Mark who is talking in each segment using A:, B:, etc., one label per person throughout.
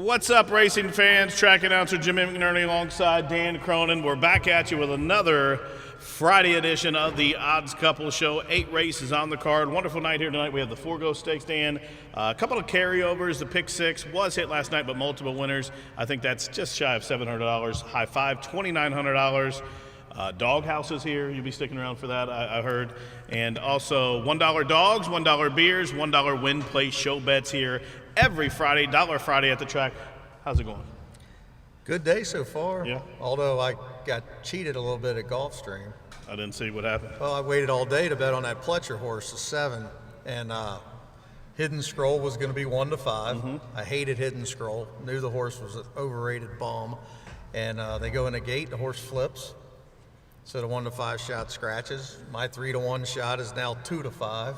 A: What's up, racing fans? Track announcer Jim McNerney alongside Dan Cronin. We're back at you with another Friday edition of the Odds Couple Show. 8 races on the card. Wonderful night here tonight. We have the Forgo Stakes, Dan. A couple of carryovers. The Pick 6 was hit last night, but multiple winners. I think that's just shy of $700. High five, $2,900. Doghouse is here. You'll be sticking around for that, I heard. And also $1 dogs, $1 beers, $1 win play show bets here every Friday, Dollar Friday at the track. How's it going?
B: Good day so far.
A: Yeah.
B: Although I got cheated a little bit at Gulfstream.
A: I didn't see what happened.
B: Well, I waited all day to bet on that Pletcher horse, the 7, and Hidden Scroll was going to be 1 to 5.
A: Mm-hmm.
B: I hated Hidden Scroll. Knew the horse was an overrated bum, and they go in the gate. The horse flips. So the 1 to 5 shot scratches. My 3 to 1 shot is now 2 to 5,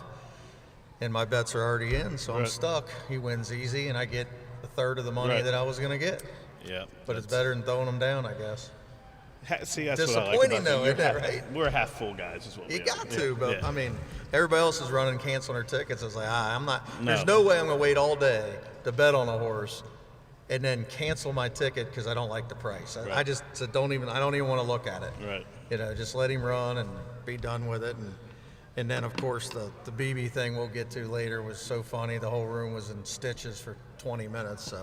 B: and my bets are already in, so I'm stuck. He wins easy, and I get a third of the money that I was going to get.
A: Yeah,
B: but it's better than throwing them down, I guess.
A: See, that's
B: disappointing
A: what I like about
B: though,
A: you.
B: isn't it? Right?
A: We're half full guys, is what
B: you
A: we
B: got
A: are.
B: to, but I mean, everybody else is running, canceling their tickets. I was like, I'm not.
A: No.
B: There's no way I'm going to wait all day to bet on a horse, and then cancel my ticket because I don't like the price. I just said, I don't even want to look at it.
A: Right.
B: You know, just let him run and be done with it. And then, of course, the BB thing we'll get to later was so funny. The whole room was in stitches for 20 minutes. So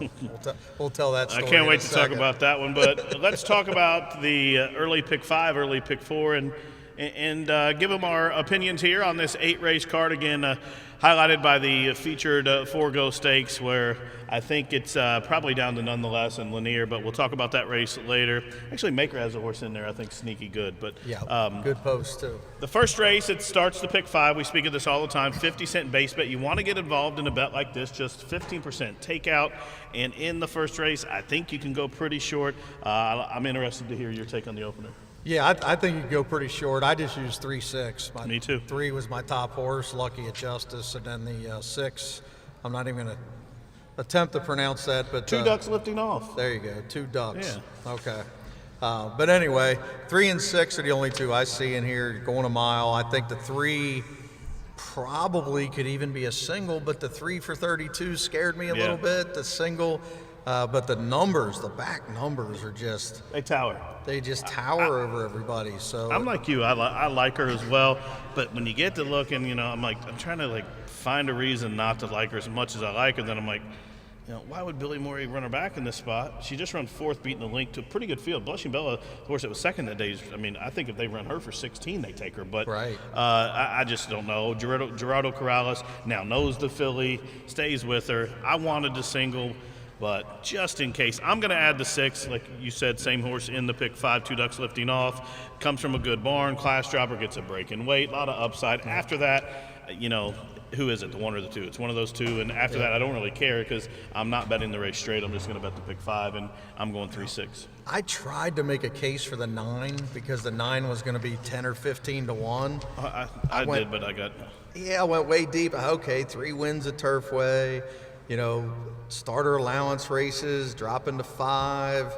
B: we'll tell that story.
A: I can't wait to talk about that one. But let's talk about the early pick 5, early pick 4, and give them our opinions here on this 8-race card. Again, highlighted by the featured Forgo Stakes, where I think it's probably down to Nonetheless and Lanier, but we'll talk about that race later. Actually, Maker has a horse in there, I think, sneaky good. But
B: good post, too.
A: The first race, it starts the pick 5. We speak of this all the time, 50-cent base bet. You want to get involved in a bet like this, just 15% takeout. And in the first race, I think you can go pretty short. I'm interested to hear your take on the opener.
B: Yeah, I think you can go pretty short. I just used 3-6.
A: Me too.
B: 3 was my top horse, Lucky at Justice, and then the 6. I'm not even going to attempt to pronounce that, but
A: 2 ducks lifting off.
B: There you go, 2 ducks.
A: Yeah.
B: Okay. But anyway, 3 and 6 are the only 2 I see in here going a mile. I think the 3 probably could even be a single, but the 3 for 32 scared me a little bit. The single. But the numbers, the back numbers are just...
A: They tower.
B: They just tower over everybody. So
A: I'm like you. I like her as well. But when you get to looking, I'm trying to find a reason not to like her as much as I like her. Then I'm like, why would Billy Morey run her back in this spot? She just run 4th, beating the link to a pretty good field. Blushing Bella, of course, it was second that day. I think if they run her for 16, they take her. But I just don't know. Gerardo Corrales now knows the filly, stays with her. I wanted to single. But just in case, I'm going to add the 6. Like you said, same horse in the pick 5, 2 ducks lifting off. Comes from a good barn. Class dropper, gets a break in weight. A lot of upside. After that, who is it, the 1 or the 2? It's one of those 2. And after that, I don't really care because I'm not betting the race straight. I'm just going to bet the pick 5, and I'm going 3-6.
B: I tried to make a case for the 9 because the 9 was going to be 10 or 15 to 1.
A: I did, but I got...
B: Yeah, I went way deep. Okay, 3 wins at Turfway. Starter allowance races, dropping to 5.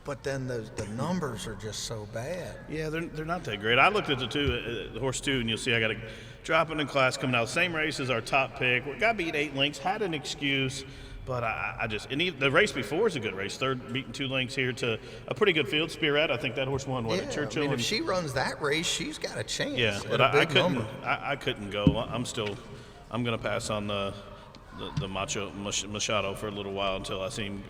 B: But then the numbers are just so bad.
A: Yeah, they're not that great. I looked at the horse 2, and you'll see I got a dropping in class coming out. Same race as our top pick. We got beat 8 lengths, had an excuse, but the race before is a good race. 3rd, beating 2 lengths here to a pretty good field. Spearhead, I think that horse won at Churchill.
B: If she runs that race, she's got a chance.
A: Yeah, but I couldn't go. I'm going to pass on the Machado for a little while until I see him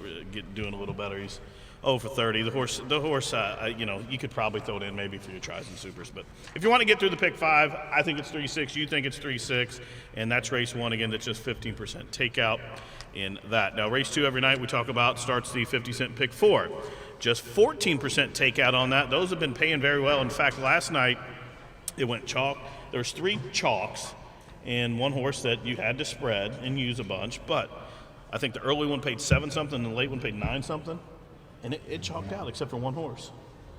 A: doing a little better. He's 0 for 30. The horse, you could probably throw it in maybe for your tries and supers. But if you want to get through the pick 5, I think it's 3-6. You think it's 3-6, and that's race 1 again. That's just 15% takeout in that. Now race 2 every night we talk about starts the 50-cent pick 4. Just 14% takeout on that. Those have been paying very well. In fact, last night it went chalk. There's 3 chalks. And 1 horse that you had to spread and use a bunch, but I think the early one paid 7-something and the late one paid 9-something, and it chalked out except for 1 horse.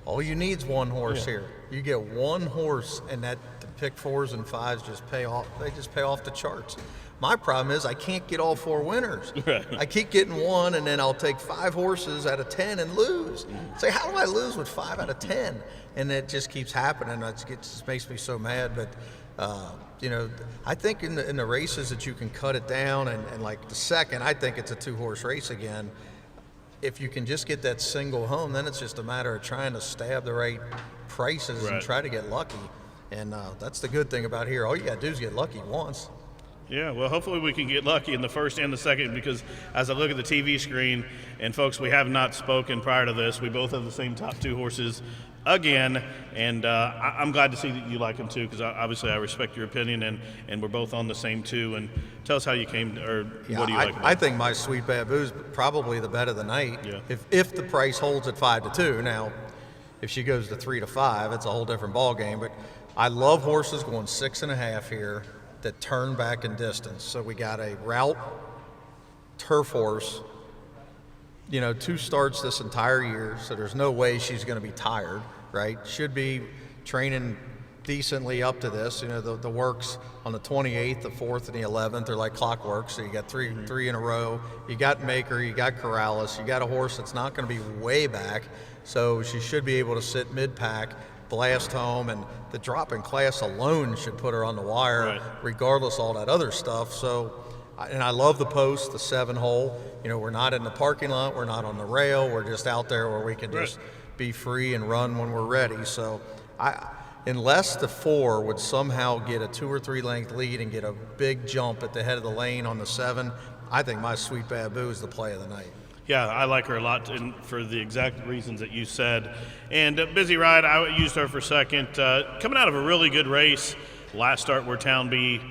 B: All you need is 1 horse here. You get 1 horse, and the pick 4s and 5s just pay off. They just pay off the charts. My problem is I can't get all 4 winners.
A: Right.
B: I keep getting 1, and then I'll take 5 horses out of 10 and lose. Say, how do I lose with 5 out of 10? And it just keeps happening. It just makes me so mad. But You know, I think in the races that you can cut it down, and like the second, I think it's a 2-horse race again. If you can just get that single home, then it's just a matter of trying to stab the right prices and try to get lucky. And that's the good thing about here. All you got to do is get lucky once.
A: Yeah, well, hopefully we can get lucky in the first and the second, because as I look at the TV screen, and folks, we have not spoken prior to this, we both have the same top 2 horses again, and I'm glad to see that you like them too, because obviously I respect your opinion, and we're both on the same 2. And tell us how you came, or what do you like about it?
B: I think my Sweet Baboo's probably the bet of the night.
A: Yeah.
B: If the price holds at 5-2. Now, if she goes to 3-5, it's a whole different ball game. But I love horses going 6.5 here that turn back in distance. So we got a route turf horse, you know, 2 starts this entire year, so there's no way she's going to be tired, right? Should be training decently up to this. You know, the works on the 28th, the 4th, and the 11th are like clockwork, so you got three in a row. You got Maker, you got Corrales, you got a horse that's not going to be way back, so she should be able to sit mid-pack, blast home, and the drop in class alone should put her on the wire, regardless of all that other stuff. So, and I love the post, the 7-hole. You know, we're not in the parking lot, we're not on the rail, we're just out there where we can just be free and run when we're ready. So, unless the 4 would somehow get a 2 or 3 length lead and get a big jump at the head of the lane on the 7, I think my Sweet Baboo is the play of the night.
A: Yeah, I like her a lot for the exact reasons that you said. And Busy Ride, I used her for second. Coming out of a really good race last start where Town B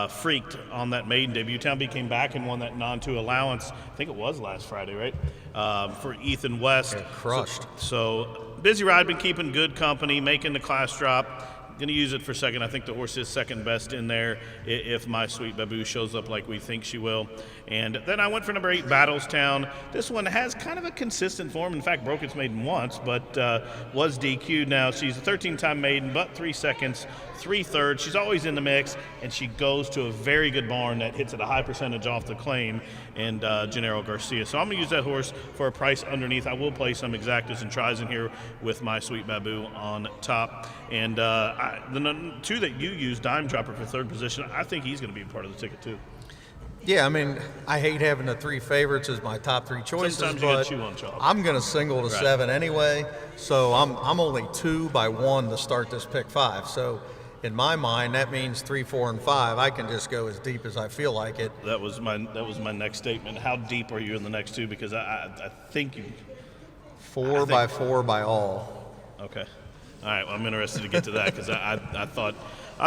A: freaked on that maiden debut. Town B came back and won that non-2 allowance. I think it was last Friday, right? For Ethan West.
B: Yeah, crushed.
A: So Busy Ride been keeping good company, making the class drop. Going to use it for second. I think the horse is second best in there if my Sweet Baboo shows up like we think she will. And then I went for number 8, Battlestown. This one has kind of a consistent form. In fact, broke its maiden once, but was DQ'd now. She's a 13-time maiden, but 3 seconds, 3/3. She's always in the mix, and she goes to a very good barn that hits at a high percentage off the claim, and Gennaro Garcia. So I'm going to use that horse for a price underneath. I will play some exactas and tries in here with my Sweet Baboo on top. And the 2 that you used, Dime Dropper for 3rd position, I think he's going to be a part of the ticket too.
B: Yeah, I mean, I hate having the 3 favorites as my top 3 choices,
A: Sometimes you
B: but
A: gotta chew on chalk.
B: I'm going to single to 7 anyway, so I'm only 2 by 1 to start this pick 5. So in my mind, that means 3, 4, and 5. I can just go as deep as I feel like it.
A: That was my next statement. How deep are you in the next 2? Because I think you
B: 4 by 4 by all.
A: Okay. All right. Well, I'm interested to get to that because I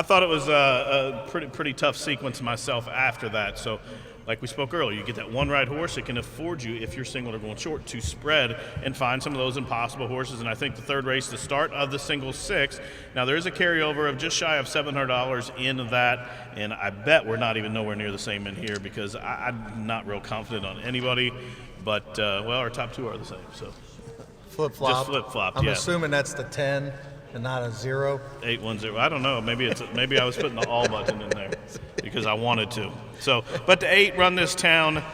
A: thought it was a pretty tough sequence myself after that. So, like we spoke earlier, you get that one right horse. It can afford you, if you're single or going short, to spread and find some of those impossible horses. And I think the 3rd race, the start of the single 6. Now there is a carryover of just shy of $700 in that, and I bet we're not even nowhere near the same in here because I'm not real confident on anybody. But well, our top 2 are the same. So.
B: Flip-flop.
A: Just flip-flop,
B: I'm
A: yeah.
B: assuming that's the 10 and not a 0.
A: 810. I don't know. Maybe I was putting the all button in there because I wanted to. So, but the 8, Run This Town,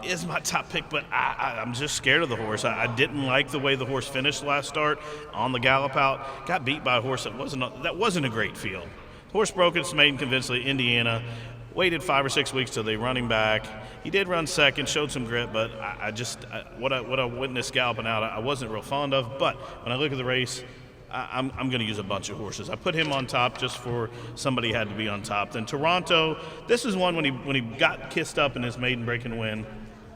A: is my top pick. But I'm just scared of the horse. I didn't like the way the horse finished last start on the gallop out. Got beat by a horse that wasn't a great field. The horse broke its maiden convincingly. Indiana. Waited 5 or 6 weeks till they run him back. He did run second, showed some grit, but what I witnessed galloping out, I wasn't real fond of. But when I look at the race, I'm going to use a bunch of horses. I put him on top just for somebody had to be on top. Then Toronto, this is one when he got kissed up in his maiden breaking win,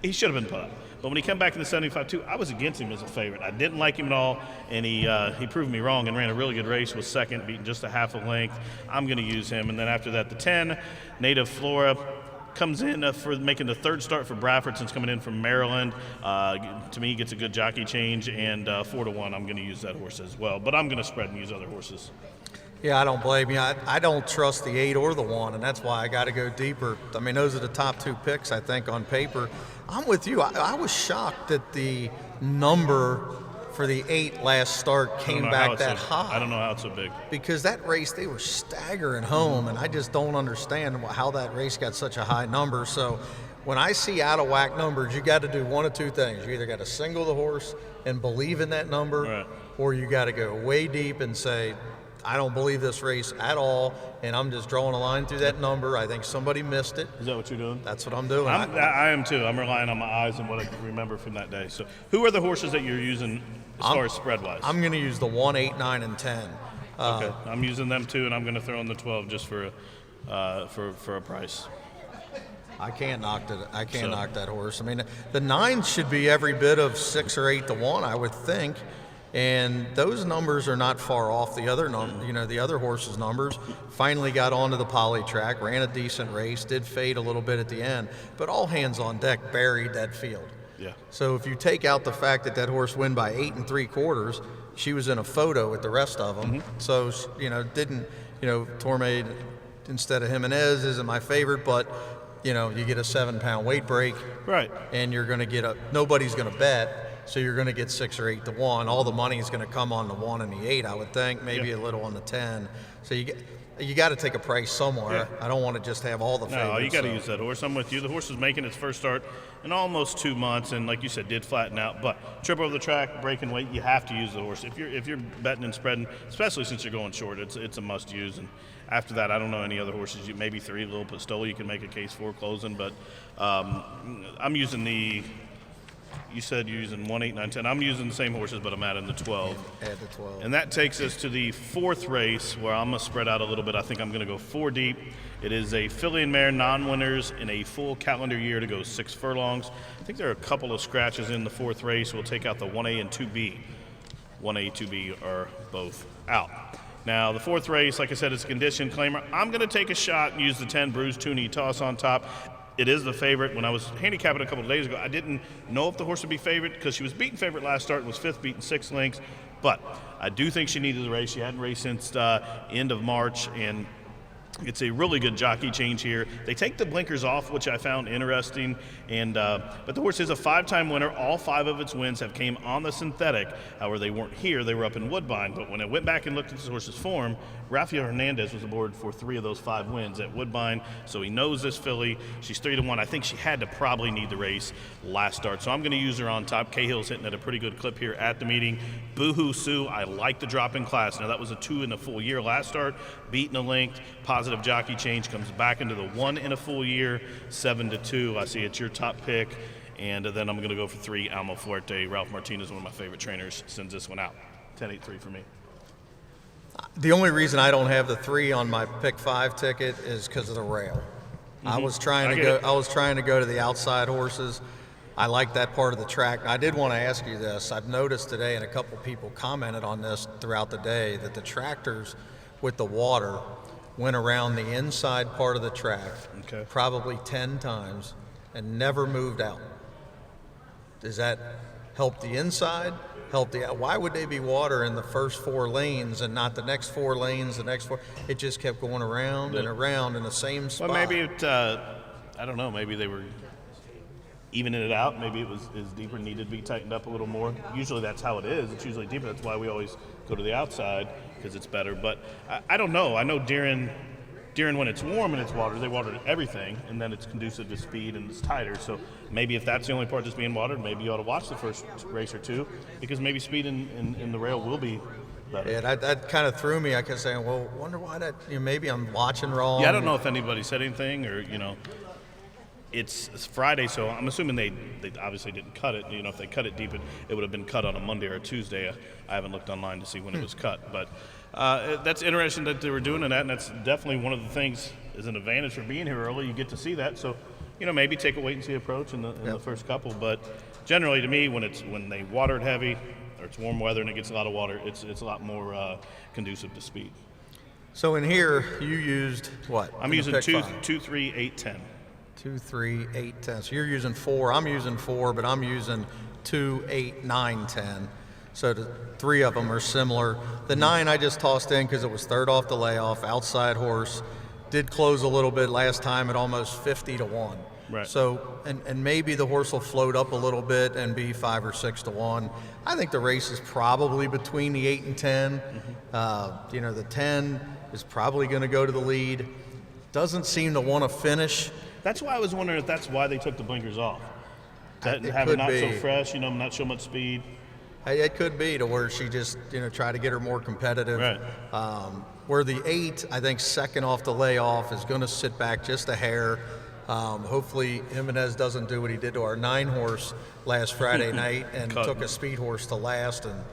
A: he should have been put up. But when he came back in the 75-2, I was against him as a favorite. I didn't like him at all, and he proved me wrong and ran a really good race, was second, beating just a half a length. I'm going to use him. And then after that, the 10, Native Flora, comes in for making the 3rd start for Bradford since coming in from Maryland. To me, gets a good jockey change, and 4-1, I'm going to use that horse as well. But I'm going to spread and use other horses.
B: Yeah, I don't blame you. I don't trust the 8 or the 1, and that's why I got to go deeper. I mean, those are the top 2 picks, I think, on paper. I'm with you. I was shocked that the number for the 8 last start came back that high.
A: I don't know how it's so big.
B: Because that race, they were staggering home, and I just don't understand how that race got such a high number. So when I see out of whack numbers, you got to do one of 2 things. You either got to single the horse and believe in that number, or you got to go way deep and say, I don't believe this race at all, and I'm just drawing a line through that number. I think somebody missed it.
A: Is that what you're doing?
B: That's what I'm doing.
A: I am too. I'm relying on my eyes and what I remember from that day. So, who are the horses that you're using as far as spread-wise?
B: I'm going to use the 1, 8, 9, and 10.
A: Okay, I'm using them too, and I'm going to throw in the 12 just for a price.
B: I can't knock that horse. I mean, the 9 should be every bit of 6 or 8 to 1, I would think. And those numbers are not far off the other the other horses' numbers. Finally got onto the poly track, ran a decent race, did fade a little bit at the end, but all hands on deck buried that field.
A: Yeah.
B: So if you take out the fact that horse win by 8 3/4, she was in a photo with the rest of them.
A: Mm-hmm.
B: So Torme instead of Jimenez isn't my favorite, but you get a 7-pound weight break,
A: right? And
B: you're going to get nobody's going to bet. So you're going to get 6 or 8 to 1. All the money is going to come on the 1 and the 8, I would think. Maybe a little on the 10. So you got to take a price somewhere. Yeah. I don't want to just have all the favorites.
A: No, you got to use that horse. I'm with you. The horse is making its first start in almost 2 months, and like you said, did flatten out. But trip over the track, breaking weight, you have to use the horse. If you're betting and spreading, especially since you're going short, it's a must use. And after that, I don't know any other horses. Maybe 3 Little Pistola you can make a case for closing, but I'm using the. You said you're using 1, 8, 9, 10. I'm using the same horses, but I'm adding the 12.
B: Add the 12.
A: And that takes us to the 4th race, where I'm going to spread out a little bit. I think I'm going to go 4 deep. It is a filly and mare non-winners in a full calendar year to go 6 furlongs. I think there are a couple of scratches in the 4th race. We'll take out the 1A and 2B. 1A, 2B are both out. Now, the 4th race, like I said, it's a condition claimer. I'm going to take a shot and use the 10 Bruce Tooney Toss on top. It is the favorite. When I was handicapping a couple of days ago, I didn't know if the horse would be favorite because she was beaten favorite last start and was 5th, beaten 6 lengths. But I do think she needed the race. She hadn't raced since end of March, and it's a really good jockey change here. They take the blinkers off, which I found interesting. And but the horse is a 5-time winner. All 5 of its wins have came on the synthetic. However, they weren't here. They were up in Woodbine. But when I went back and looked at this horse's form, Rafael Hernandez was aboard for 3 of those 5 wins at Woodbine. So he knows this filly. She's 3 to 1. I think she had to probably need the race last start. So I'm going to use her on top. Cahill's hitting at a pretty good clip here at the meeting. Boohoo Sue, I like the drop in class. Now that was a 2 in a full year last start. Beaten a length. Positive jockey change, comes back into the 1 in a full year. 7 to 2. I see it's your top pick. And then I'm going to go for 3, Alma Fuerte. Ralph Martinez, one of my favorite trainers, sends this one out. 10-8-3 for me.
B: The only reason I don't have the 3 on my pick 5 ticket is because of the rail. Mm-hmm. I was trying to go to the outside horses. I like that part of the track. I did want to ask you this. I've noticed today, and a couple people commented on this throughout the day, that the tractors with the water went around the inside part of the track probably 10 times and never moved out. Does that help the inside? Why would they be water in the first 4 lanes and not the next 4 lanes, the next 4? It just kept going around and around in the same spot.
A: Well, maybe I don't know, maybe they were evening it out. Maybe it was deeper, needed to be tightened up a little more. Usually that's how it is. It's usually deeper. That's why we always go to the outside, because it's better. But I don't know. I know during when it's warm and it's watered, they water everything, and then it's conducive to speed and it's tighter. So maybe if that's the only part that's being watered, maybe you ought to watch the first race or 2, because maybe speed in the rail will be better.
B: Yeah, that kind of threw me. I kept saying, well, wonder why that, maybe I'm watching wrong.
A: Yeah, I don't know if anybody said anything or, It's Friday, so I'm assuming they obviously didn't cut it. If they cut it deep, it would have been cut on a Monday or a Tuesday. I haven't looked online to see when it was cut, but that's interesting that they were doing that, and that's definitely one of the things is an advantage for being here early. You get to see that, so maybe take a wait and see approach in the first couple. But generally, to me, when they water it heavy or it's warm weather and it gets a lot of water, it's a lot more conducive to speed.
B: So in here, you used what?
A: I'm using 2, 3, 8, 10.
B: 2, 3, 8, 10. So you're using 4. I'm using 4, but I'm using 2, 8, 9, 10. So the 3 of them are similar. The 9 I just tossed in because it was 3rd off the layoff, outside horse. Did close a little bit last time at almost 50 to 1.
A: Right.
B: So, and maybe the horse will float up a little bit and be 5 or 6 to 1. I think the race is probably between the 8 and 10. Mm-hmm. The 10 is probably going to go to the lead. Doesn't seem to want to finish.
A: That's why I was wondering if that's why they took the blinkers off. Have it not so fresh, not so much speed.
B: It could be to where she just, try to get her more competitive.
A: Right.
B: Where the 8, I think, second off the layoff is going to sit back just a hair. Hopefully Jimenez doesn't do what he did to our 9 horse last Friday night and took a speed horse to last, and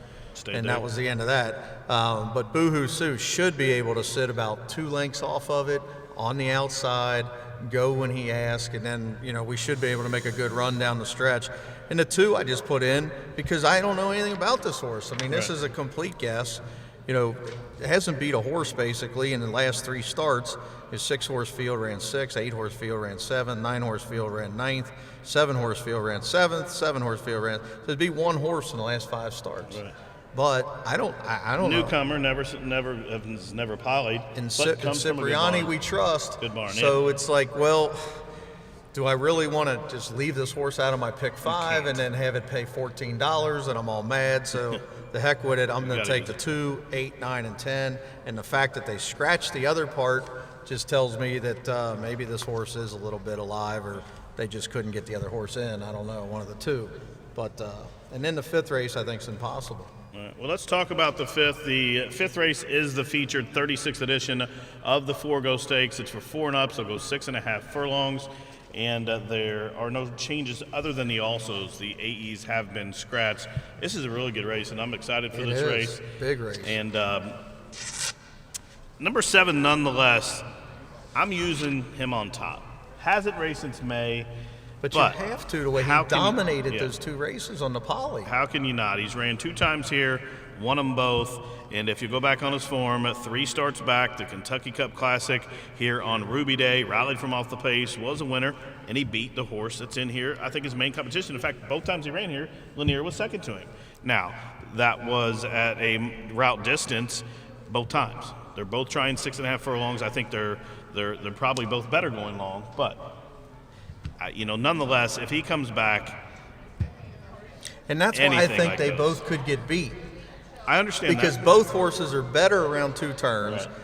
B: that was the end of that. But Boohoo Sue should be able to sit about 2 lengths off of it on the outside, go when he asks, and then, we should be able to make a good run down the stretch. And the 2 I just put in because I don't know anything about this horse. I mean, this is a complete guess. It hasn't beat a horse basically in the last 3 starts. His 6-horse field ran 6, 8-horse field ran 7, 9-horse field ran 9th, 7-horse field ran 7th, 7-horse field ran. So it'd be 1 horse in the last 5 starts.
A: Right.
B: But I don't
A: Newcomer,
B: know.
A: has never polyed.
B: And
A: comes from a good
B: Cipriani
A: barn.
B: we trust.
A: Good barn,
B: So it's like, well, do I really want to just leave this horse out of my pick 5 and then have it pay $14 and I'm all mad? So the heck with it. I'm going to take the 2, 8, 9, and 10. And the fact that they scratched the other part just tells me that maybe this horse is a little bit alive, or they just couldn't get the other horse in. I don't know, one of the 2. But and then the 5th race I think is impossible.
A: All right, well, let's talk about the 5th. The 5th race is the featured 36th edition of the Forego Stakes. It's for 4 and up, so it goes 6.5 furlongs. And there are no changes other than the alsos. The AEs have been scratched. This is a really good race, and I'm excited for this race.
B: Big race.
A: And number 7, nonetheless, I'm using him on top. Hasn't raced since May.
B: But you have to, the way he dominated those 2 races on the poly.
A: How can you not? He's ran 2 times here, won them both. And if you go back on his form, 3 starts back, the Kentucky Cup Classic here on Ruby Day, rallied from off the pace, was a winner, and he beat the horse that's in here. I think his main competition. In fact, both times he ran here, Lanier was second to him. Now, that was at a route distance both times. They're both trying 6.5 furlongs. I think they're probably both better going long, but nonetheless, if he comes back,
B: and that's why I think they both could get beat.
A: I understand
B: because
A: that.
B: both horses are better around 2 turns.
A: Right.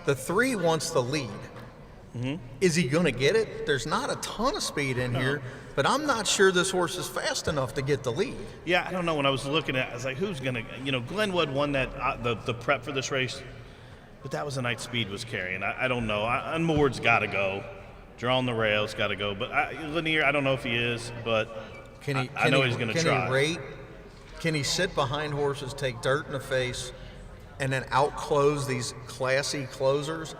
B: The 3 wants the lead. Mm-hmm. Is he going to get it? There's not a ton of speed in here, but I'm not sure this horse is fast enough to get the lead.
A: Yeah, I don't know. When I was looking at it, I was like, who's going to, Glenwood won that the prep for this race, but that was the night Speed was carrying. I don't know. Unmoored's got to go. Drawing the rails got to go. But Lanier, I don't know if he is, but I know he's going to try.
B: Can he rate? Can he sit behind horses, take dirt in the face, and then outclose these classy closers?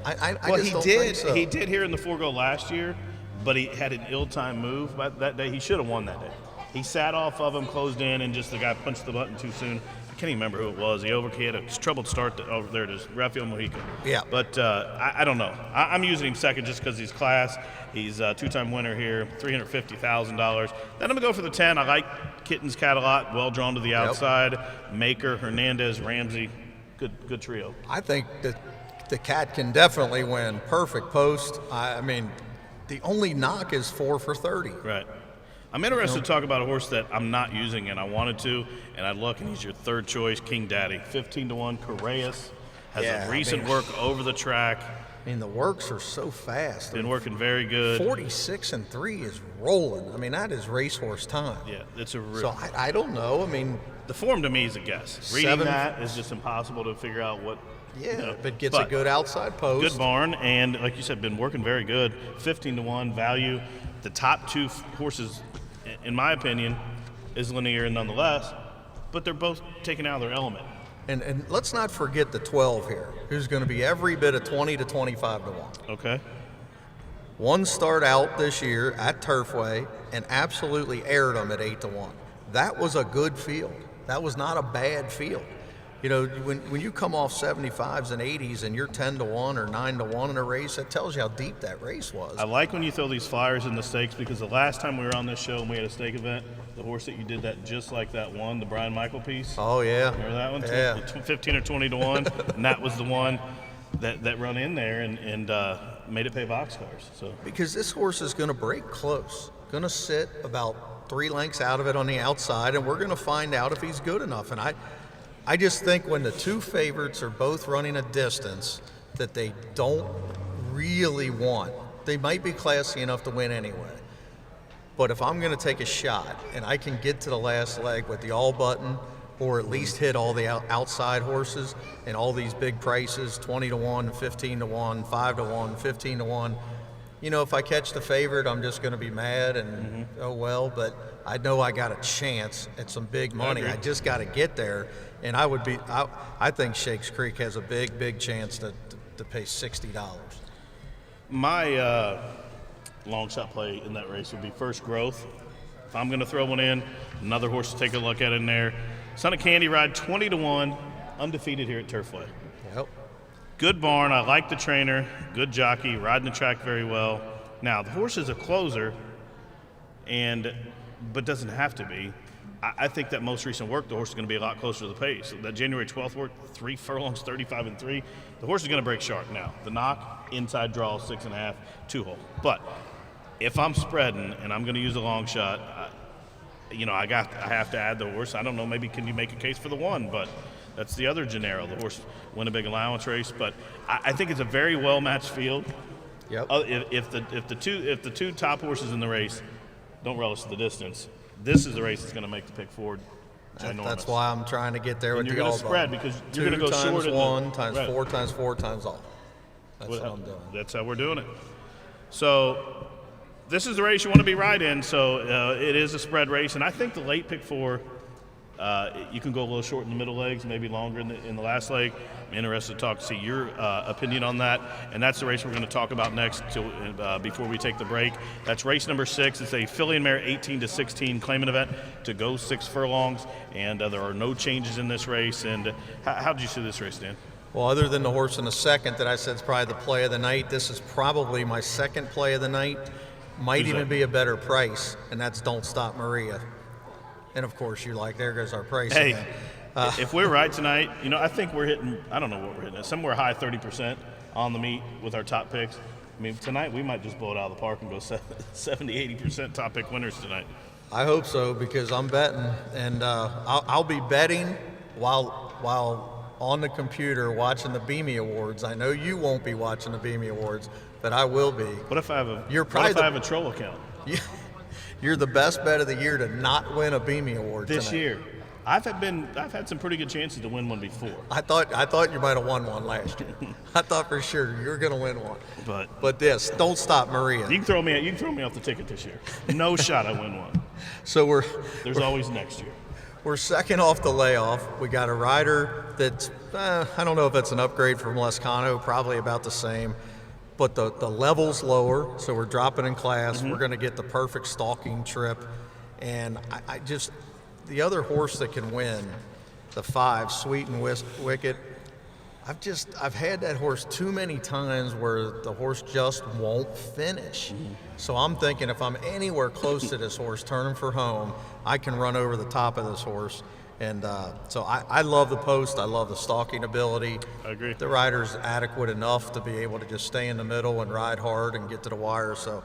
B: I just don't think so.
A: He did here in the Forego last year, but he had an ill-timed move that day. He should have won that day. He sat off of him, closed in, and just the guy punched the button too soon. I can't even remember who it was. He had a troubled start over there. It is Rafael Mojica.
B: Yeah.
A: But I don't know. I'm using him second just because he's class. He's a 2-time winner here, $350,000. Then I'm going to go for the 10. I like Kitten's Catalot, well drawn to the outside. Maker, Hernandez, Ramsey, good trio.
B: I think that the Cat can definitely win. Perfect post. I mean, the only knock is 4 for 30.
A: Right. I'm interested to talk about a horse that I'm not using, and I wanted to, and I look, and he's your 3rd choice, King Daddy. 15-1, Correas. Has a recent work over the track.
B: I mean, the works are so fast.
A: Been working very good.
B: 46-3 is rolling. I mean, that is racehorse time.
A: Yeah, it's a real.
B: So I don't know. I mean,
A: the form to me is a guess. Reading that is just impossible to figure out what.
B: Yeah, but gets a good outside post.
A: Good barn, and like you said, been working very good. 15-1 value. The top 2 horses, in my opinion, is Lanier nonetheless, but they're both taken out of their element.
B: And let's not forget the 12 here, who's going to be every bit of 20 to 25 to 1.
A: Okay.
B: 1 start out this year at Turfway and absolutely aired them at 8 to 1. That was a good field. That was not a bad field. When you come off 75s and 80s and you're 10 to 1 or 9 to 1 in a race, that tells you how deep that race was.
A: I like when you throw these flyers in the stakes, because the last time we were on this show and we had a stake event, the horse that you did that just like that won, the Brian Michael piece.
B: Oh, yeah.
A: Remember that one?
B: Yeah.
A: 15 or 20 to 1, and that was the one that run in there and made it pay boxcars. So
B: because this horse is going to break close, going to sit about 3 lengths out of it on the outside, and we're going to find out if he's good enough. And I just think when the 2 favorites are both running a distance that they don't really want, they might be classy enough to win anyway. But if I'm going to take a shot and I can get to the last leg with the all button, or at least hit all the outside horses and all these big prices, 20 to 1, 15 to 1, 5 to 1, 15 to 1, you know, if I catch the favorite, I'm just going to be mad and oh well, but I know I got a chance at some big money. I just got to get there, and I think Shakes Creek has a big chance to pay $60.
A: My long shot play in that race would be First Growth. If I'm going to throw one in, another horse to take a look at in there. Son of Candy Ride, 20 to 1, undefeated here at Turfway.
B: Yep.
A: Good barn. I like the trainer. Good jockey. Riding the track very well. Now, the horse is a closer, but doesn't have to be. I think that most recent work, the horse is going to be a lot closer to the pace. That January 12th work, 3 furlongs, 35 and 3. The horse is going to break sharp now. The knock, inside draw, 6.5, 2-hole. But if I'm spreading and I'm going to use a long shot, I have to add the horse. I don't know, maybe can you make a case for the 1, but that's the other Gennaro. The horse win a big allowance race, but I think it's a very well matched field.
B: Yep.
A: If the two top horses in the race don't relish the distance, this is the race that's going to make the pick forward ginormous.
B: That's why I'm trying to get there with the all button.
A: You're going to spread because you're going to go short.
B: 2 times 1 times 4 times 4 times all. That's what I'm doing.
A: That's how we're doing it. So this is the race you want to be right in. So it is a spread race, and I think the late pick 4, you can go a little short in the middle legs, maybe longer in the last leg. I'm interested to see your opinion on that, and that's the race we're going to talk about next before we take the break. That's race number 6. It's a filly and mare 18 to 16 claimant event to go 6 furlongs, and there are no changes in this race. And how did you see this race, Dan?
B: Well, other than the horse in the second that I said is probably the play of the night, this is probably my second play of the night. Might even be a better price, and that's Don't Stop Maria. And, of course, you're like, there goes our price.
A: Hey, if we're right tonight, I think we're hitting, I don't know what we're hitting, somewhere high 30% on the meet with our top picks. I mean, tonight we might just blow it out of the park and go 70, 80% top pick winners tonight.
B: I hope so, because I'm betting, and I'll be betting while on the computer watching the Beamy Awards. I know you won't be watching the Beamy Awards, but I will be.
A: What if I have a troll account?
B: You're the best bet of the year to not win a Beamy Award
A: this
B: tonight.
A: year. I've had some pretty good chances to win one before.
B: I thought you might have won one last year. I thought for sure you were going to win one. But this, Don't Stop Maria.
A: You can throw me off the ticket this year. No shot I win one.
B: So
A: there's always next year.
B: We're second off the layoff. We got a rider that's I don't know if it's an upgrade from Lescano, probably about the same. But the level's lower, so we're dropping in class. We're going to get the perfect stalking trip. And I just, the other horse that can win, the 5, Sweet and Wicked, I've had that horse too many times where the horse just won't finish. So I'm thinking if I'm anywhere close to this horse, turning for home, I can run over the top of this horse. And so I love the post. I love the stalking ability.
A: I agree.
B: The rider's adequate enough to be able to just stay in the middle and ride hard and get to the wire. So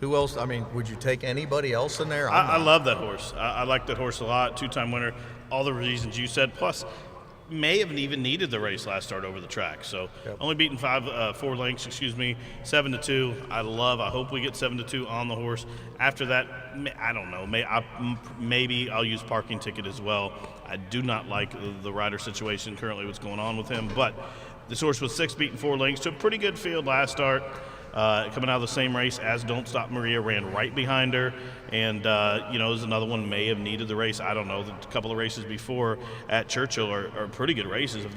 B: who else? I mean, would you take anybody else in there?
A: I love that horse. I like that horse a lot. 2-time winner. All the reasons you said. Plus, may have even needed the race last start over the track. So only beaten 4 lengths, 7-2. I hope we get 7-2 on the horse. After that, I don't know. Maybe I'll use parking ticket as well. I do not like the rider situation currently, what's going on with him. But this horse was 6 beaten 4 lengths to a pretty good field last start. Coming out of the same race as Don't Stop Maria, ran right behind her, and there's another one may have needed the race. I don't know. The couple of races before at Churchill are pretty good races. If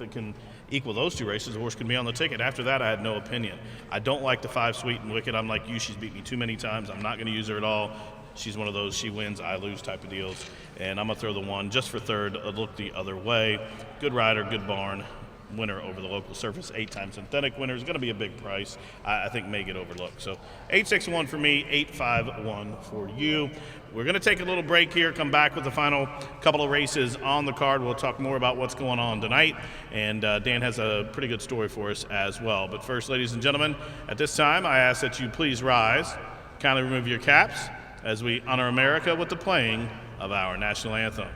A: it can equal those 2 races, the horse can be on the ticket. After that, I had no opinion. I don't like the 5, Sweet and Wicked. I'm like you. She's beat me too many times. I'm not going to use her at all. She's one of those she wins, I lose type of deals. And I'm going to throw the 1 just for third, look the other way. Good rider, good barn. Winner over the local surface, 8-time synthetic winner, is going to be a big price. I think may get overlooked. So 861 for me, 851 for you. We're going to take a little break here, come back with the final couple of races on the card. We'll talk more about what's going on tonight, and Dan has a pretty good story for us as well. But first, ladies and gentlemen, at this time, I ask that you please rise, kindly remove your caps as we honor America with the playing of our national anthem.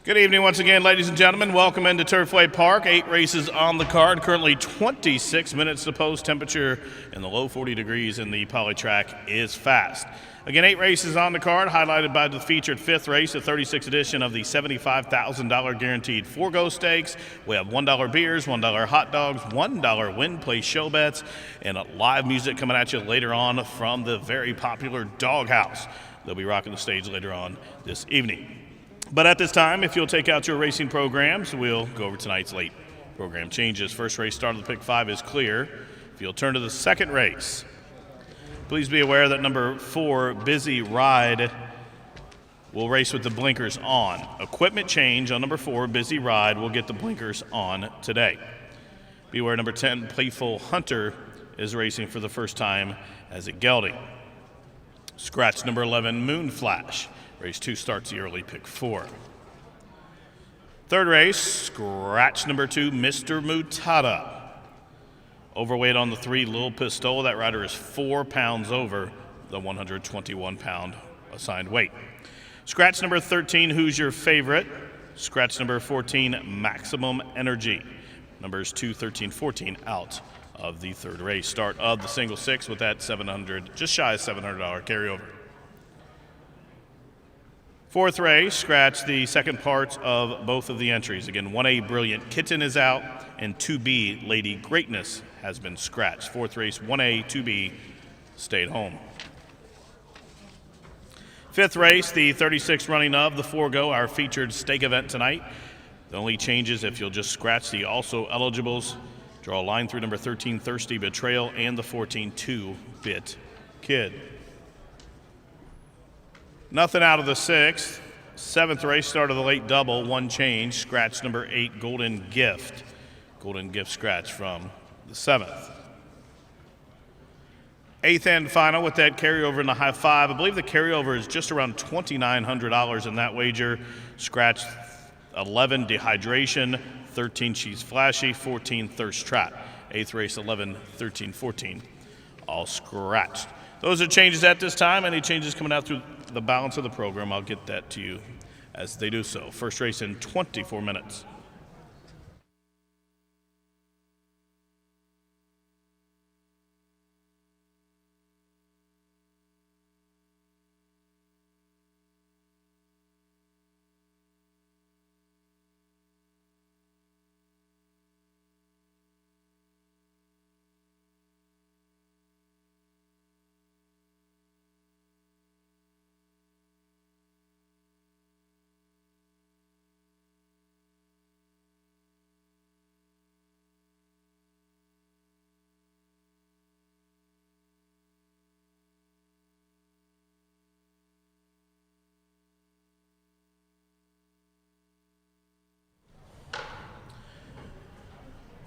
A: Good evening once again, ladies and gentlemen. Welcome into Turfway Park. 8 races on the card. Currently 26 minutes to post. Temperature in the low 40 degrees, and the poly track is fast. Again, 8 races on the card, highlighted by the featured 5th race, the 36th edition of the $75,000 guaranteed four-go stakes. We have $1 beers, $1 hot dogs, $1 win play show bets, and live music coming at you later on from the very popular Doghouse. They'll be rocking the stage later on this evening. But at this time, if you'll take out your racing programs, we'll go over tonight's late program changes. First race start of the pick 5 is clear. If you'll turn to the second race, please be aware that number 4, Busy Ride, will race with the blinkers on. Equipment change on number 4, Busy Ride, will get the blinkers on today. Beware number 10, Playful Hunter, is racing for the first time as a gelding. Scratch number 11, Moon Flash. Race 2 starts the early pick 4. Third race, scratch number 2, Mr. Mutada. Overweight on the 3, Lil Pistola. That rider is 4 pounds over the 121-pound assigned weight. Scratch number 13, Who's Your Favorite? Scratch number 14, Maximum Energy. Numbers 2, 13, 14 out of the third race. Start of the single 6 with that just shy of $700 carryover. Fourth race, scratch the second part of both of the entries. Again, 1A, Brilliant Kitten is out, and 2B, Lady Greatness has been scratched. Fourth race, 1A, 2B, stayed home. Fifth race, the 36th running of the four-go, our featured stake event tonight. The only changes, if you'll just scratch the also eligibles, draw a line through number 13, Thirsty Betrayal, and the 14, 2-Bit Kid. Nothing out of the 6th. 7th race, start of the late double, 1 change. Scratch number 8, Golden Gift. Golden Gift scratch from the 7th. 8th and final with that carryover in the high 5. I believe the carryover is just around $2,900 in that wager. Scratch 11, Dehydration. 13, She's Flashy. 14, Thirst Trap. 8th race, 11, 13, 14. All scratched. Those are changes at this time. Any changes coming out through the balance of the program, I'll get that to you as they do so. First race in 24 minutes.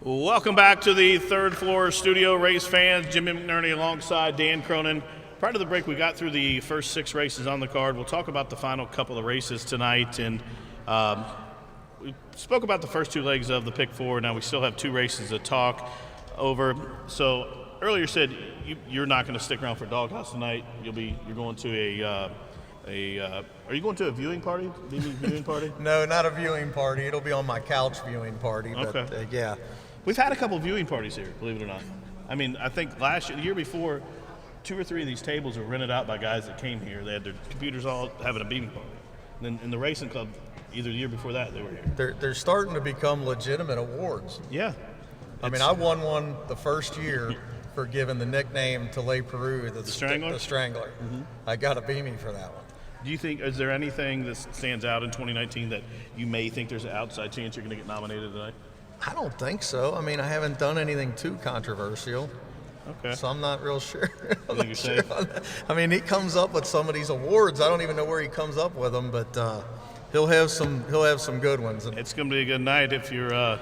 A: Welcome back to the third floor studio, race fans. Jimmy McNerney alongside Dan Cronin. Prior to the break, we got through the first 6 races on the card. We'll talk about the final couple of races tonight. And we spoke about the first 2 legs of the pick 4. Now we still have 2 races to talk over. So earlier said you're not going to stick around for Doghouse tonight. You're going to are you going to a viewing party? Viewing party?
B: No, not a viewing party. It'll be on my couch viewing party. But,
A: okay.
B: Yeah.
A: We've had a couple of viewing parties here, believe it or not. I mean, I think the year before, 2 or 3 of these tables were rented out by guys that came here. They had their computers all having a viewing party. And then in the racing club, either the year before that, they were here.
B: They're starting to become legitimate awards.
A: Yeah.
B: I mean, I won one the first year for giving the nickname to Le Peru, the Strangler. The Strangler. Mm-hmm. I got a beanie for that one.
A: Do you think, is there anything that stands out in 2019 that you may think there's an outside chance you're going to get nominated tonight?
B: I don't think so. I mean, I haven't done anything too controversial.
A: Okay.
B: So I'm not real sure.
A: I think you're safe.
B: I mean, he comes up with some of these awards. I don't even know where he comes up with them, but he'll have some good ones.
A: It's going to be a good night. If you're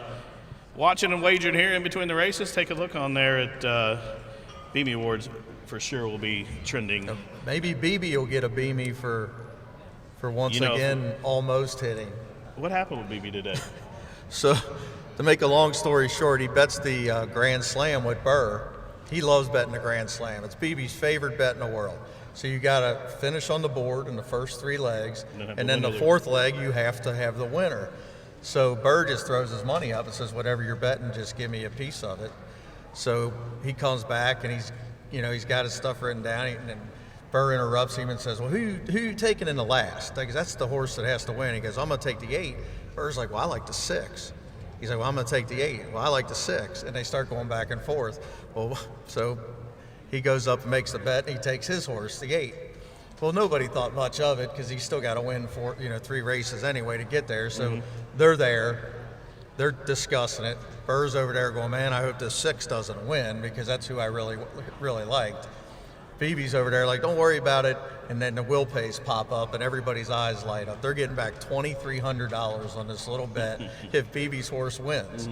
A: watching and wagering here in between the races, take a look on there at Beamy Awards. For sure will be trending.
B: Maybe BB will get a Beamy for once again almost hitting.
A: What happened with BB today?
B: So, to make a long story short, he bets the Grand Slam with Burr. He loves betting the Grand Slam. It's BB's favorite bet in the world. So you got to finish on the board in the first 3 legs, and then the
A: winner
B: 4th leg you have to have the winner. So Bird just throws his money up and says, whatever you're betting, just give me a piece of it. So he comes back and he's got his stuff written down, and then Burr interrupts him and says, well, who you taking in the last? Because that's the horse that has to win. He goes, I'm going to take the 8. Burr's like, well, I like the 6. He's like, well, I'm going to take the 8. Well, I like the 6. And they start going back and forth. Well, so he goes up and makes the bet, and he takes his horse, the 8. Well, nobody thought much of it because he's still got to win 3 races anyway to get there. So they're there. They're discussing it. Burr's over there going, man, I hope the 6 doesn't win because that's who I really, really liked. Phoebe's over there like, don't worry about it. And then the will pays pop up and everybody's eyes light up. They're getting back $2,300 on this little bet if Phoebe's horse wins.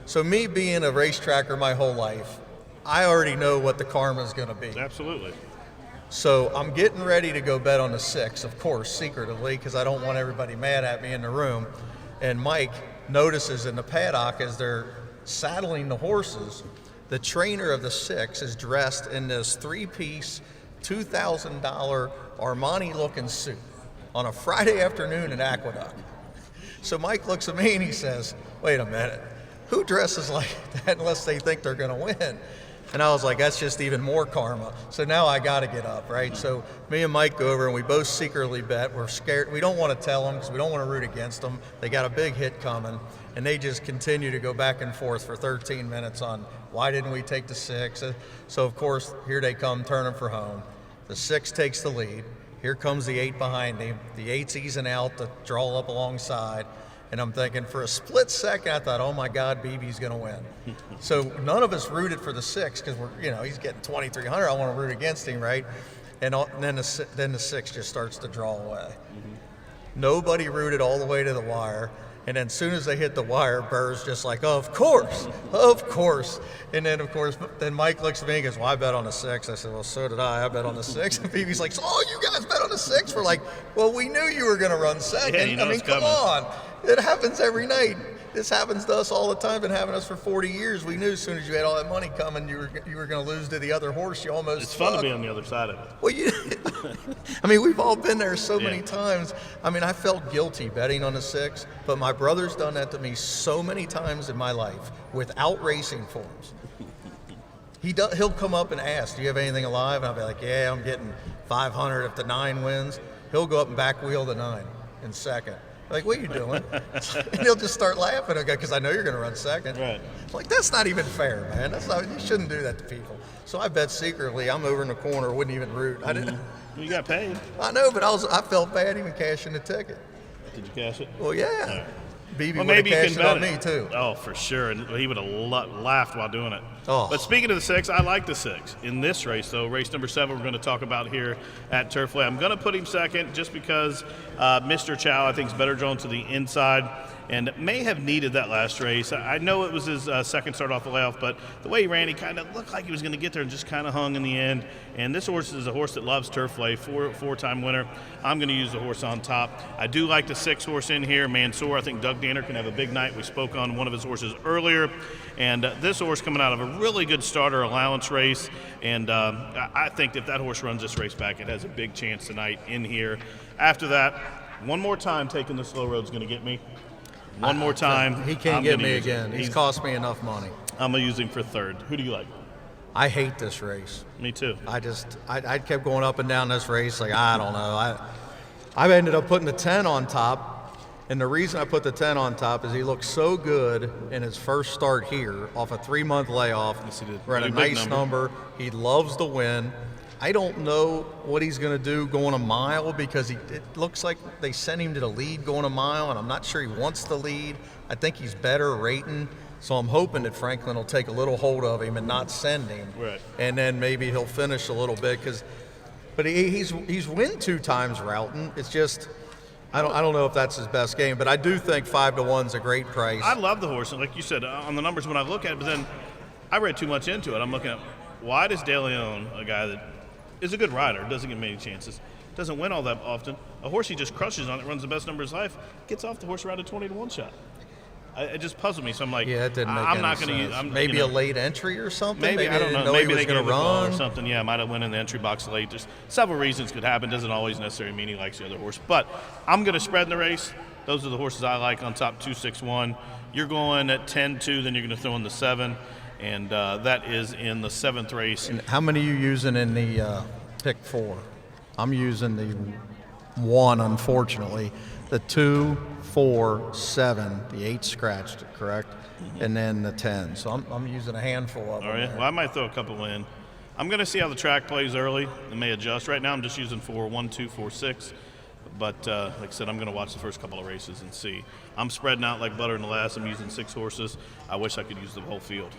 B: So me being a racetracker my whole life, I already know what the karma is going to be.
A: Absolutely.
B: So I'm getting ready to go bet on the 6, of course, secretively, because I don't want everybody mad at me in the room. And Mike notices in the paddock as they're saddling the horses, the trainer of the 6 is dressed in this 3-piece, $2,000 Armani-looking suit on a Friday afternoon in Aqueduct. So Mike looks at me and he says, wait a minute, who dresses like that unless they think they're going to win? And I was like, that's just even more karma. So now I got to get up, right? So me and Mike go over and we both secretly bet. We're scared. We don't want to tell them because we don't want to root against them. They got a big hit coming. And they just continue to go back and forth for 13 minutes on why didn't we take the 6. So, of course, here they come turning for home. The 6 takes the lead. Here comes the 8 behind him. The 8's easing out to draw up alongside. And I'm thinking for a split second, I thought, oh my God, BB's going to win. So none of us rooted for the 6 because he's getting 2,300. I want to root against him, right? And then the 6 just starts to draw away. Nobody rooted all the way to the wire. And then as soon as they hit the wire, Burr's just like, oh, of course. And then, of course, then Mike looks at me and goes, well, I bet on the 6. I said, well, so did I. I bet on the 6. And Phoebe's like, oh, you guys bet on the 6? We're like, well, we knew you were going to run second.
A: Yeah,
B: come on. It happens every night. This happens to us all the time. Been happening to us for 40 years. We knew as soon as you had all that money coming, you were going to lose to the other horse. You almost.
A: It's fun to be on the other side of it.
B: Well, we've all been there so many times. I felt guilty betting on the 6, but my brother's done that to me so many times in my life without racing forms. He'll come up and ask, "Do you have anything alive?" And I'll be like, "Yeah, I'm getting 500 if the 9 wins." He'll go up and back wheel the 9 in second. Like, what are you doing? And he'll just start laughing because I know you're going to run second.
A: Right.
B: Like, that's not even fair, man. You shouldn't do that to people. So I bet secretly. I'm over in the corner, wouldn't even root. I didn't.
A: You got paid.
B: I know, but I felt bad even cashing the ticket.
A: Did you cash it?
B: Well, yeah.
A: Right.
B: BB would have cashed it on me, too.
A: Oh, for sure. And he would have laughed while doing it.
B: Oh.
A: But speaking of the 6, I like the 6. In this race, though, race number 7 we're going to talk about here at Turfway. I'm going to put him second just because Mr. Chow, I think, is better drawn to the inside and may have needed that last race. I know it was his second start off the layoff, but the way he ran, he kind of looked like he was going to get there and just kind of hung in the end. And this horse is a horse that loves Turfway, four-time winner. I'm going to use the horse on top. I do like the 6 horse in here, Mansour. I think Doug Danner can have a big night. We spoke on one of his horses earlier. And this horse coming out of a really good starter allowance race. And I think if that horse runs this race back, it has a big chance tonight in here. After that, one more time taking the slow road's going to get me. One more time.
B: He can't get me again. He's cost me enough money.
A: I'm going to use him for third. Who do you like?
B: I hate this race.
A: Me too.
B: I kept going up and down this race. Like, I don't know. I ended up putting the 10 on top. And the reason I put the 10 on top is he looked so good in his first start here off a 3-month layoff.
A: Yes, he did.
B: We're at a nice number. He loves the win. I don't know what he's going to do going a mile because it looks like they sent him to the lead going a mile, and I'm not sure he wants the lead. I think he's better rating, so I'm hoping that Franklin will take a little hold of him and not send him.
A: Right.
B: And then maybe he'll finish a little bit but he's win 2 times routing. It's just I don't know if that's his best game, but I do think 5-1's a great price.
A: I love the horse, and like you said, on the numbers when I look at it, but then I read too much into it. I'm looking at why does De Leon, a guy that is a good rider, doesn't get many chances, doesn't win all that often. A horse he just crushes on it, runs the best number of his life, gets off the horse around a 20-1 shot. It just puzzled me. So I'm like,
B: Yeah, it didn't make
A: I'm
B: any
A: not going to
B: sense.
A: use.
B: Maybe a late entry or something.
A: Maybe I don't know.
B: He
A: Maybe
B: was
A: they
B: going
A: gave
B: to
A: a call or
B: run.
A: something. Yeah, might have went in the entry box late. There's several reasons could happen. Doesn't always necessarily mean he likes the other horse. But I'm going to spread in the race. Those are the horses I like on top 261. You're going at 10-2, then you're going to throw in the 7, and that is in the 7th race.
B: And how many are you using in the pick 4? I'm using the 1, unfortunately. The 2, 4, 7, the 8 scratched, correct? And then the 10. So I'm using a handful of them.
A: All right.
B: there.
A: Well, I might throw a couple in. I'm going to see how the track plays early. It may adjust. Right now, I'm just using 4, 1, 2, 4, 6. But like I said, I'm going to watch the first couple of races and see. I'm spreading out like butter in the last. I'm using 6 horses. I wish I could use the whole field.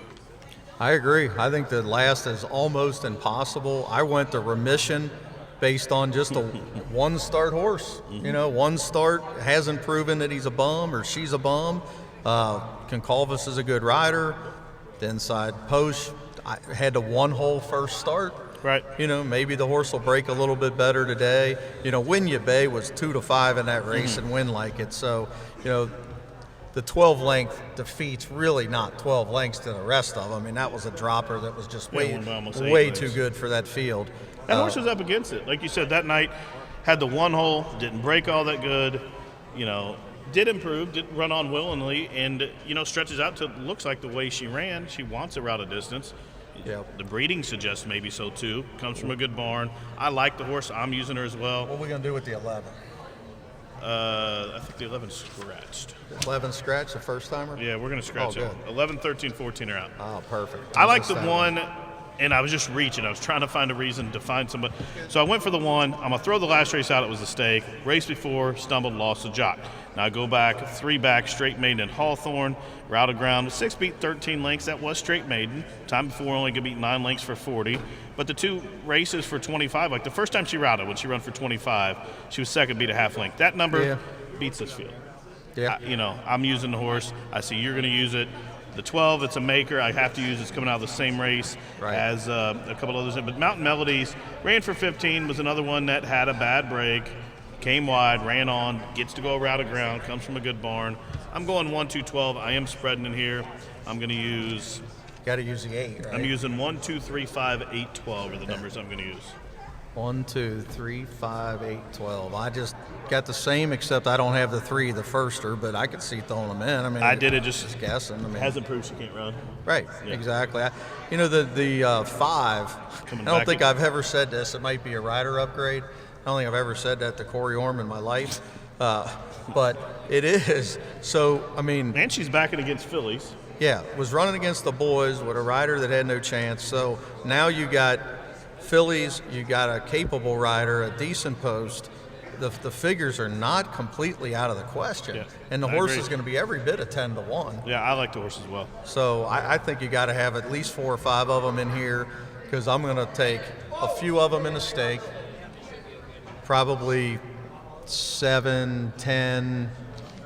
B: I agree. I think the last is almost impossible. I went to remission based on just a one-start horse. You know, one start, hasn't proven that he's a bum or she's a bum. Concalvis is a good rider. The inside post, I had a one-hole first start.
A: Right.
B: You know, maybe the horse will break a little bit better today. You know, Win Ya Bay was 2-5 in that race and win like it. So, you know, the 12 length defeats really not 12 lengths to the rest of them. I mean, that was a dropper that was just
A: won by almost 8
B: way
A: lengths.
B: too good for that field.
A: That horse was up against it. Like you said, that night had the one hole, didn't break all that good, you know, did improve, did run on willingly, and, you know, stretches out to, looks like the way she ran. She wants a route of distance.
B: Yep.
A: The breeding suggests maybe so too. Comes from a good barn. I like the horse. I'm using her as well.
B: What are we going to do with the 11?
A: I think the 11 scratched.
B: 11 scratch, the first timer?
A: Yeah, we're going to scratch
B: Oh,
A: it.
B: good.
A: 11, 13, 14 are out.
B: Oh, perfect.
A: I like
B: missed
A: the
B: that
A: one, and I was just reaching. I was trying to find a reason to find somebody. So I went for the one. I'm going to throw the last race out. It was a stake. Race before, stumbled, lost the jock. Now I go back, 3 back, straight maiden in Hawthorne. Route of ground, 6 beat 13 lengths. That was straight maiden. Time before only could beat 9 lengths for 40. But the 2 races for 25, like the first time she routed, when she ran for 25, she was second, beat a half length. That number beats this field.
B: Yeah.
A: You know, I'm using the horse. I see you're going to use it. The 12, it's a maker. I have to use it's coming out of the same race as a couple others. But Mountain Melodies ran for 15, was another one that had a bad break, came wide, ran on, gets to go around the ground, comes from a good barn. I'm going 1, 2, 12. I am spreading in here. I'm going to use.
B: Got to use the 8, right?
A: I'm using 1, 2, 3, 5, 8, 12 are the numbers I'm going to use.
B: 1, 2, 3, 5, 8, 12. I just got the same, except I don't have the 3, the firster, but I could see throwing them in. I mean,
A: I did it just
B: guessing. I mean,
A: hasn't proved she can't run.
B: right,
A: Yeah.
B: exactly. You know, the 5.
A: Coming
B: I don't
A: back
B: think
A: in.
B: I've ever said this. It might be a rider upgrade. I don't think I've ever said that to Corey Orm in my life, but it is. So, I mean,
A: And she's backing against Phillies.
B: yeah, was running against the boys with a rider that had no chance. So now you got fillies, you got a capable rider, a decent post. The figures are not completely out of the question.
A: Yeah,
B: And the
A: I
B: horse
A: agree.
B: is going to be every bit of 10-1.
A: Yeah, I like the horse as well.
B: So I think you got to have at least 4 or 5 of them in here, because I'm going to take a few of them in a stake, probably 7, 10,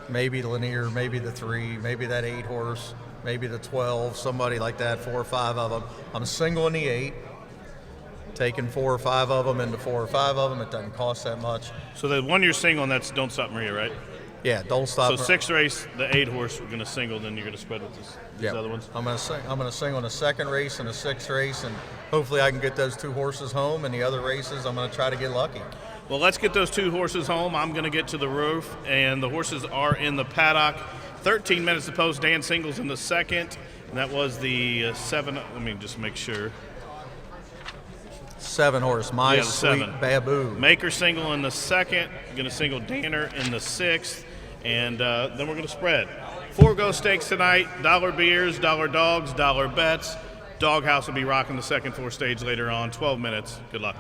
B: maybe Lanier, maybe the 3, maybe that 8 horse, maybe the 12, somebody like that, 4 or 5 of them. I'm singling the 8, taking 4 or 5 of them into 4 or 5 of them. It doesn't cost that much.
A: So the one you're single, that's Don't Stop Maria, right?
B: Yeah, don't stop.
A: So 6th race, the 8 horse, we're going to single, then you're going to spread with these
B: Yeah.
A: other ones.
B: I'm gonna sing on the 2nd race and the 6th race, and hopefully I can get those 2 horses home. And the other races, I'm gonna try to get lucky.
A: Well, let's get those 2 horses home. I'm going to get to the roof, and the horses are in the paddock. 13 minutes to post. Dan Singles in the 2nd, and that was the 7. Let me just make sure.
B: 7 horse, My
A: Yeah, the
B: Sweet
A: 7.
B: Babu.
A: Maker single in the 2nd. Going to single Danner in the 6th, and then we're going to spread. 4 go stakes tonight. $1 beers, $1 dogs, $1 bets. Doghouse will be rocking the second 4 stage later on. 12 minutes. Good luck.